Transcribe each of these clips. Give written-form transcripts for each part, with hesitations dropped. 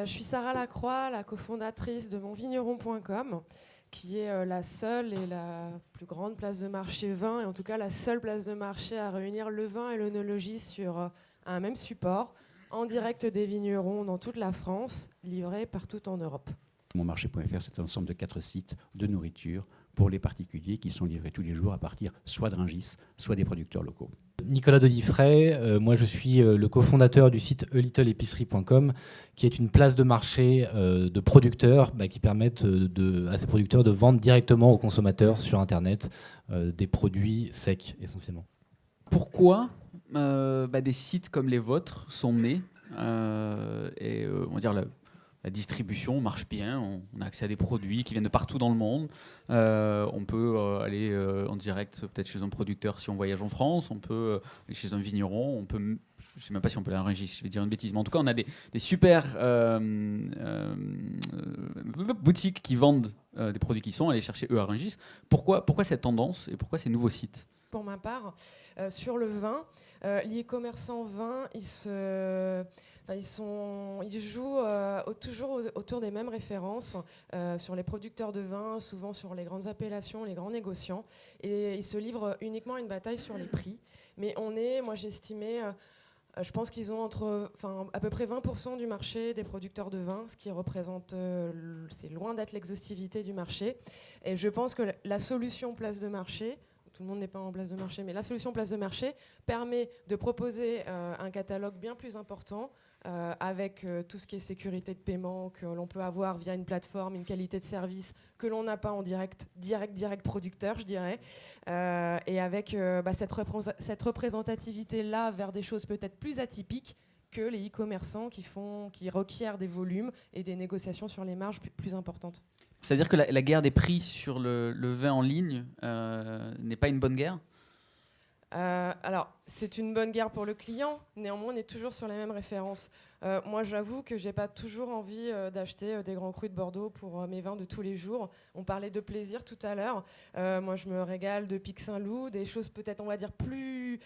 Je suis Sarah Lacroix, la cofondatrice de monvigneron.com, qui est la seule et la plus grande place de marché vin, et en tout cas la seule place de marché à réunir le vin et l'œnologie sur un même support, en direct des vignerons dans toute la France, livrés partout en Europe. Monmarché.fr, c'est un ensemble de 4 sites de nourriture pour les particuliers qui sont livrés tous les jours à partir soit de Rungis, soit des producteurs locaux. Nicolas Dodifray, moi je suis le cofondateur du site alittleepicerie.com, qui est une place de marché de producteurs qui permettent à ces producteurs de vendre directement aux consommateurs sur Internet des produits secs essentiellement. Pourquoi des sites comme les vôtres sont nés et on va dire la distribution marche bien, on a accès à des produits qui viennent de partout dans le monde. On peut aller en direct peut-être chez un producteur si on voyage en France, on peut aller chez un vigneron, je ne sais même pas si on peut aller en régie, je vais dire une bêtise, mais en tout cas on a des super boutiques qui vendent des produits qui sont allés chercher eux à Rungis. Pourquoi cette tendance et pourquoi ces nouveaux sites ? Pour ma part, sur le vin, les commerçants vin, ils jouent toujours autour des mêmes références sur les producteurs de vin, souvent sur les grandes appellations, les grands négociants, et ils se livrent uniquement une bataille sur les prix. Mais moi j'estimais, je pense qu'ils ont à peu près 20% du marché des producteurs de vin, ce qui représente, c'est loin d'être l'exhaustivité du marché. Et je pense que la solution place de marché, tout le monde n'est pas en place de marché, mais la solution place de marché permet de proposer un catalogue bien plus important avec tout ce qui est sécurité de paiement que l'on peut avoir via une plateforme, une qualité de service que l'on n'a pas en direct producteur, je dirais, et avec cette représentativité-là vers des choses peut-être plus atypiques que les e-commerçants qui requièrent des volumes et des négociations sur les marges plus importantes. C'est-à-dire que la guerre des prix sur le vin en ligne n'est pas une bonne guerre ? Alors, c'est une bonne guerre pour le client. Néanmoins, on est toujours sur les mêmes références. Moi, j'avoue que j'ai pas toujours envie d'acheter des grands crus de Bordeaux pour mes vins de tous les jours. On parlait de plaisir tout à l'heure. Moi, je me régale de Pic Saint-Loup, des choses peut-être, on va dire, plus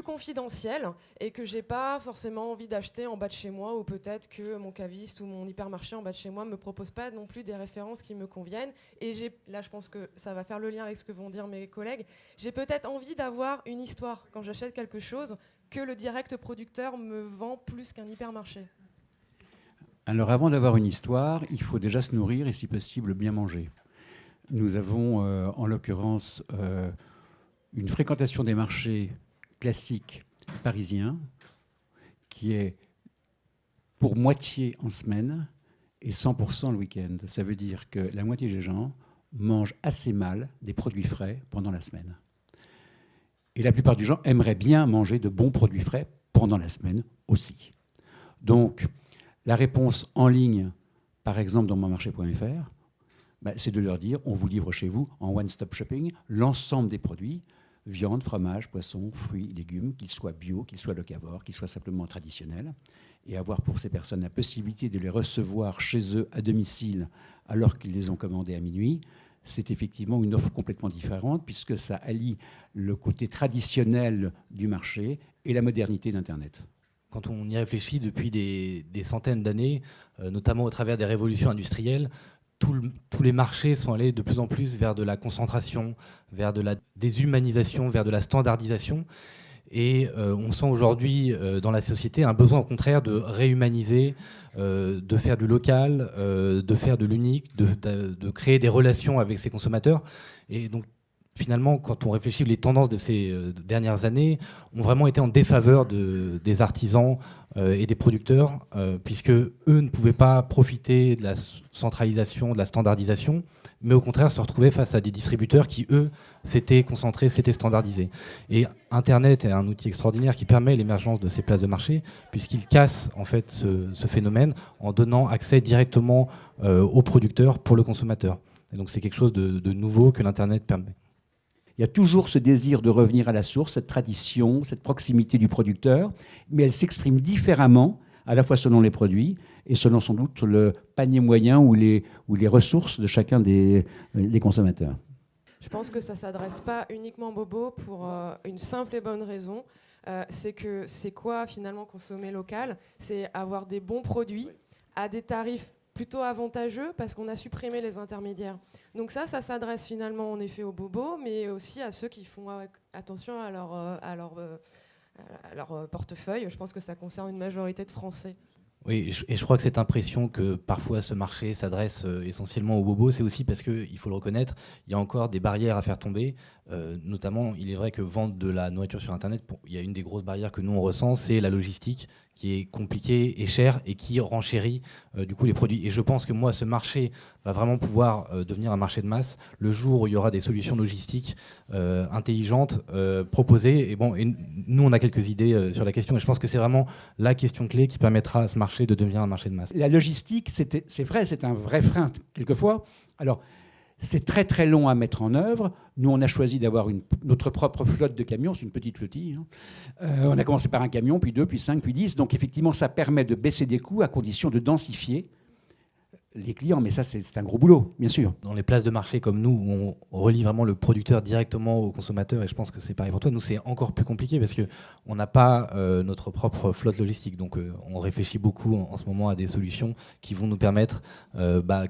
confidentielles et que j'ai pas forcément envie d'acheter en bas de chez moi, ou peut-être que mon caviste ou mon hypermarché en bas de chez moi me propose pas non plus des références qui me conviennent. Et là, je pense que ça va faire le lien avec ce que vont dire mes collègues. J'ai peut-être envie d'avoir une histoire quand j'achète quelque chose que le direct producteur me vend plus qu'un hypermarché. Alors avant d'avoir une histoire, il faut déjà se nourrir et si possible bien manger. Nous avons en l'occurrence une fréquentation des marchés classiques parisiens qui est pour moitié en semaine et 100% le week-end. Ça veut dire que la moitié des gens mangent assez mal des produits frais pendant la semaine. Et la plupart des gens aimeraient bien manger de bons produits frais pendant la semaine aussi. Donc, la réponse en ligne, par exemple dans monmarché.fr, c'est de leur dire, on vous livre chez vous en one-stop shopping l'ensemble des produits, viande, fromage, poisson, fruits, légumes, qu'ils soient bio, qu'ils soient locavores, qu'ils soient simplement traditionnels, et avoir pour ces personnes la possibilité de les recevoir chez eux à domicile alors qu'ils les ont commandés à minuit. C'est effectivement une offre complètement différente puisque ça allie le côté traditionnel du marché et la modernité d'Internet. Quand on y réfléchit depuis des centaines d'années, notamment au travers des révolutions industrielles, tous les marchés sont allés de plus en plus vers de la concentration, vers de la déshumanisation, vers de la standardisation. Et on sent aujourd'hui dans la société un besoin au contraire de réhumaniser, de faire du local, de faire de l'unique, de créer des relations avec ses consommateurs. Et donc finalement, quand on réfléchit, les tendances de ces dernières années ont vraiment été en défaveur des artisans et des producteurs, puisque eux ne pouvaient pas profiter de la centralisation, de la standardisation, mais au contraire se retrouver face à des distributeurs qui, eux, s'étaient concentrés, s'étaient standardisés. Et Internet est un outil extraordinaire qui permet l'émergence de ces places de marché, puisqu'il casse en fait ce phénomène en donnant accès directement aux producteurs pour le consommateur. Et donc c'est quelque chose de nouveau que l'Internet permet. Il y a toujours ce désir de revenir à la source, cette tradition, cette proximité du producteur, mais elle s'exprime différemment, à la fois selon les produits et selon sans doute le panier moyen ou les ressources de chacun des consommateurs. Je pense que ça ne s'adresse pas uniquement Bobo pour une simple et bonne raison. C'est quoi finalement consommer local ? C'est avoir des bons produits à des tarifs plutôt avantageux parce qu'on a supprimé les intermédiaires. Donc ça s'adresse finalement en effet aux bobos, mais aussi à ceux qui font attention à leur portefeuille. Je pense que ça concerne une majorité de Français. Oui, et je crois que cette impression que parfois ce marché s'adresse essentiellement aux bobos, c'est aussi parce qu'il faut le reconnaître, il y a encore des barrières à faire tomber. Notamment, il est vrai que vendre de la nourriture sur Internet, il y a une des grosses barrières que nous on ressent, c'est la logistique qui est compliquée et chère et qui renchérit du coup les produits. Et je pense que moi, ce marché va vraiment pouvoir devenir un marché de masse le jour où il y aura des solutions logistiques intelligentes proposées. Et nous, on a quelques idées sur la question. Et je pense que c'est vraiment la question clé qui permettra à ce marché de devenir un marché de masse. La logistique, c'est vrai, c'est un vrai frein quelquefois. Alors, c'est très très long à mettre en œuvre. Nous, on a choisi d'avoir notre propre flotte de camions. C'est une petite flottille. On a commencé par un camion, puis 2, puis 5, puis 10. Donc effectivement, ça permet de baisser des coûts à condition de densifier les clients. Mais ça, c'est un gros boulot, bien sûr. Dans les places de marché comme nous, où on relie vraiment le producteur directement au consommateur, et je pense que c'est pareil pour toi, nous, c'est encore plus compliqué parce qu'on n'a pas notre propre flotte logistique. Donc on réfléchit beaucoup en ce moment à des solutions qui vont nous permettre,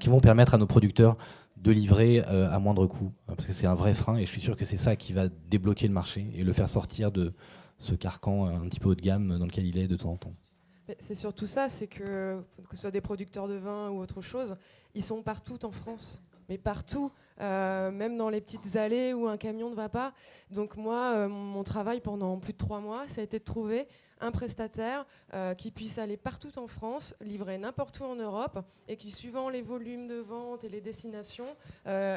qui vont permettre à nos producteurs de livrer à moindre coût, parce que c'est un vrai frein, et je suis sûr que c'est ça qui va débloquer le marché et le faire sortir de ce carcan un petit peu haut de gamme dans lequel il est de temps en temps. C'est surtout ça, c'est que ce soit des producteurs de vin ou autre chose, ils sont partout en France. Mais partout, même dans les petites allées où un camion ne va pas. Donc moi, mon travail pendant plus de 3 mois, ça a été de trouver un prestataire qui puisse aller partout en France, livrer n'importe où en Europe, et qui, suivant les volumes de vente et les destinations,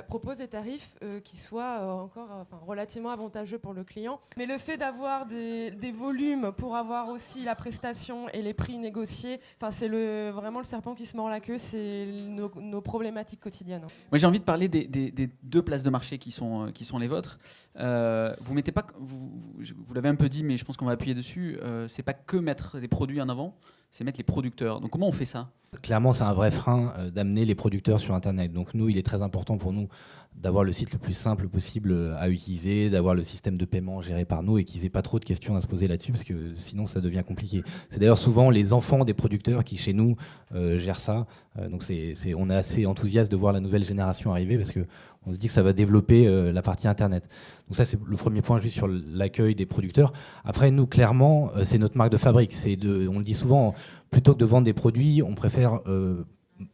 propose des tarifs qui soient encore relativement avantageux pour le client. Mais le fait d'avoir des volumes pour avoir aussi la prestation et les prix négociés, c'est vraiment le serpent qui se mord la queue, c'est nos problématiques quotidiennes. Moi, j'ai envie de parler des 2 places de marché qui sont les vôtres. Vous mettez pas, vous l'avez un peu dit, mais je pense qu'on va appuyer dessus. C'est pas que mettre des produits en avant, c'est mettre les producteurs. Donc comment on fait ça ? Clairement, c'est un vrai frein d'amener les producteurs sur Internet. Donc nous, il est très important pour nous d'avoir le site le plus simple possible à utiliser, d'avoir le système de paiement géré par nous et qu'ils n'aient pas trop de questions à se poser là-dessus, parce que sinon ça devient compliqué. C'est d'ailleurs souvent les enfants des producteurs qui, chez nous, gèrent ça. Donc on est assez enthousiaste de voir la nouvelle génération arriver, parce qu'on se dit que ça va développer la partie Internet. Donc ça, c'est le premier point, juste sur l'accueil des producteurs. Après, nous, clairement, c'est notre marque de fabrique. On le dit souvent, plutôt que de vendre des produits, on préfère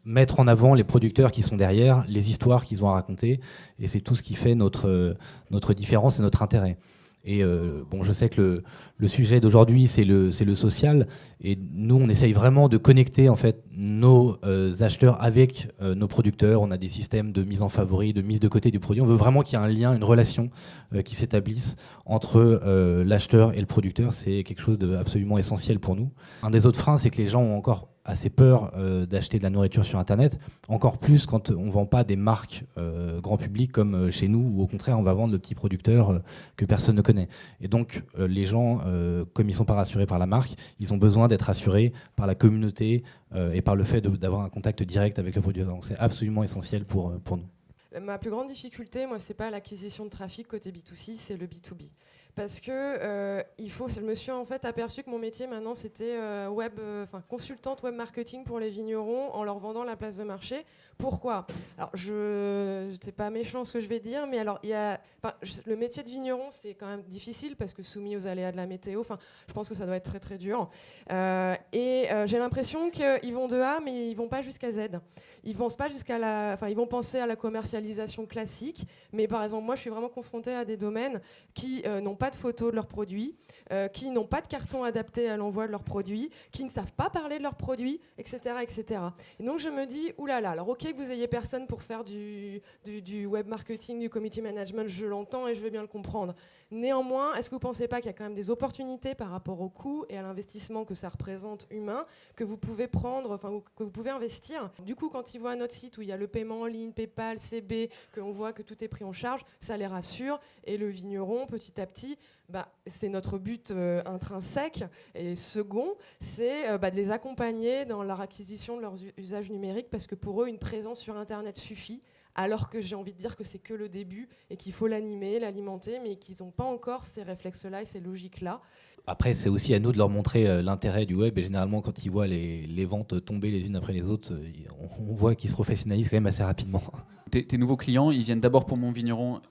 mettre en avant les producteurs qui sont derrière, les histoires qu'ils ont à raconter, et c'est tout ce qui fait notre différence et notre intérêt. Et je sais que le sujet d'aujourd'hui, c'est le social, et nous, on essaye vraiment de connecter en fait nos acheteurs avec nos producteurs. On a des systèmes de mise en favori, de mise de côté du produit. On veut vraiment qu'il y ait un lien, une relation qui s'établisse entre l'acheteur et le producteur. C'est quelque chose d'absolument essentiel pour nous. Un des autres freins, c'est que les gens ont encore assez peur d'acheter de la nourriture sur Internet, encore plus quand on ne vend pas des marques grand public comme chez nous, ou au contraire on va vendre le petit producteur que personne ne connaît. Et donc les gens, comme ils ne sont pas rassurés par la marque, ils ont besoin d'être rassurés par la communauté et par le fait d'avoir un contact direct avec le producteur. Donc c'est absolument essentiel pour nous. Ma plus grande difficulté, moi, c'est pas l'acquisition de trafic côté B2C, c'est le B2B. Parce que je me suis en fait aperçu que mon métier maintenant c'était consultante web marketing pour les vignerons en leur vendant la place de marché. Pourquoi ? Alors c'est pas méchant ce que je vais dire, mais alors le métier de vigneron c'est quand même difficile parce que soumis aux aléas de la météo. Je pense que ça doit être très très dur. J'ai l'impression qu'ils vont de A, mais ils vont pas jusqu'à Z. Ils vont penser à la commercialisation classique, mais par exemple moi je suis vraiment confrontée à des domaines qui n'ont pas de photos de leurs produits, qui n'ont pas de carton adapté à l'envoi de leurs produits, qui ne savent pas parler de leurs produits, etc., etc. Et donc je me dis, oulala, alors ok que vous ayez personne pour faire du web marketing, du community management, je l'entends et je veux bien le comprendre. Néanmoins, est-ce que vous ne pensez pas qu'il y a quand même des opportunités par rapport au coût et à l'investissement que ça représente humain, que vous pouvez prendre, que vous pouvez investir ? Du coup, quand ils voient notre site où il y a le paiement en ligne, PayPal, CB, qu'on voit que tout est pris en charge, ça les rassure, et le vigneron, petit à petit, c'est notre but intrinsèque. Et second, c'est de les accompagner dans leur acquisition de leurs usages numériques, parce que pour eux, une présence sur Internet suffit alors que j'ai envie de dire que c'est que le début et qu'il faut l'animer, l'alimenter, mais qu'ils n'ont pas encore ces réflexes-là et ces logiques-là. Après, c'est aussi à nous de leur montrer l'intérêt du web. Et généralement, quand ils voient les ventes tomber les unes après les autres, on voit qu'ils se professionnalisent quand même assez rapidement. Tes nouveaux clients, ils viennent d'abord pour Mon Vigneron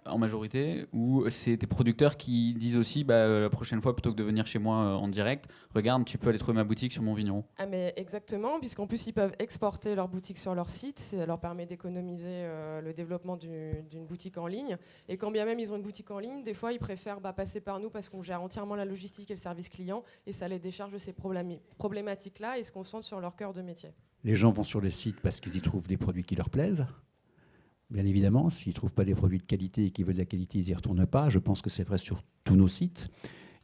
en majorité, ou c'est tes producteurs qui disent aussi la prochaine fois, plutôt que de venir chez moi en direct, regarde, tu peux aller trouver ma boutique sur Mon Vigneron. Ah mais exactement, puisqu'en plus ils peuvent exporter leur boutique sur leur site, ça leur permet d'économiser le développement d'une boutique en ligne. Et quand bien même ils ont une boutique en ligne, des fois ils préfèrent passer par nous parce qu'on gère entièrement la logistique et le service client, et ça les décharge de ces problématiques-là et se concentre sur leur cœur de métier. Les gens vont sur les sites parce qu'ils y trouvent des produits qui leur plaisent. Bien évidemment, s'ils ne trouvent pas des produits de qualité et qu'ils veulent de la qualité, ils n'y retournent pas. Je pense que c'est vrai sur tous nos sites.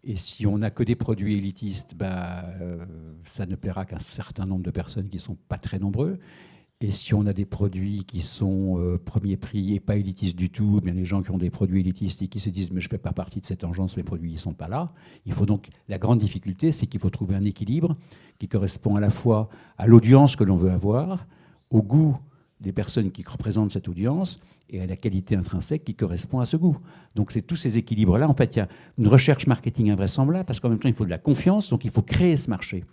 Et si on n'a que des produits élitistes, ça ne plaira qu'à un certain nombre de personnes qui ne sont pas très nombreux. Et si on a des produits qui sont premier prix et pas élitistes du tout, bien les gens qui ont des produits élitistes et qui se disent « mais je ne fais pas partie de cette engeance, mes produits ne sont pas là ». Il faut donc, la grande difficulté, c'est qu'il faut trouver un équilibre qui correspond à la fois à l'audience que l'on veut avoir, au goût des personnes qui représentent cette audience et à la qualité intrinsèque qui correspond à ce goût. Donc c'est tous ces équilibres-là. En fait, il y a une recherche marketing invraisemblable parce qu'en même temps, il faut de la confiance, donc il faut créer ce marché.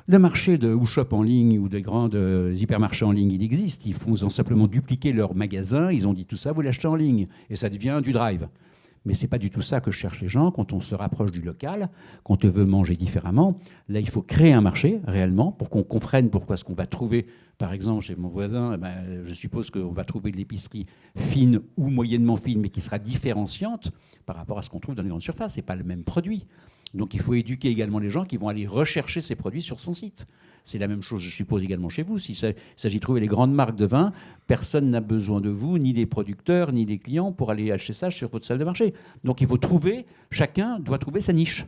Le marché de WooShop en ligne ou des grands hypermarchés en ligne, il existe. Ils font simplement dupliquer leur magasin. Ils ont dit tout ça, vous l'achetez en ligne. Et ça devient du drive. Mais ce n'est pas du tout ça que cherchent les gens quand on se rapproche du local, quand on veut manger différemment. Là, il faut créer un marché réellement pour qu'on comprenne pourquoi ce qu'on va trouver. Par exemple, chez mon voisin, je suppose qu'on va trouver de l'épicerie fine ou moyennement fine, mais qui sera différenciante par rapport à ce qu'on trouve dans les grandes surfaces. Ce n'est pas le même produit. Donc il faut éduquer également les gens qui vont aller rechercher ces produits sur son site. C'est la même chose, je suppose, également chez vous. S'il s'agit de trouver les grandes marques de vin, personne n'a besoin de vous, ni des producteurs, ni des clients, pour aller acheter ça sur votre salle de marché. Donc il faut chacun doit trouver sa niche.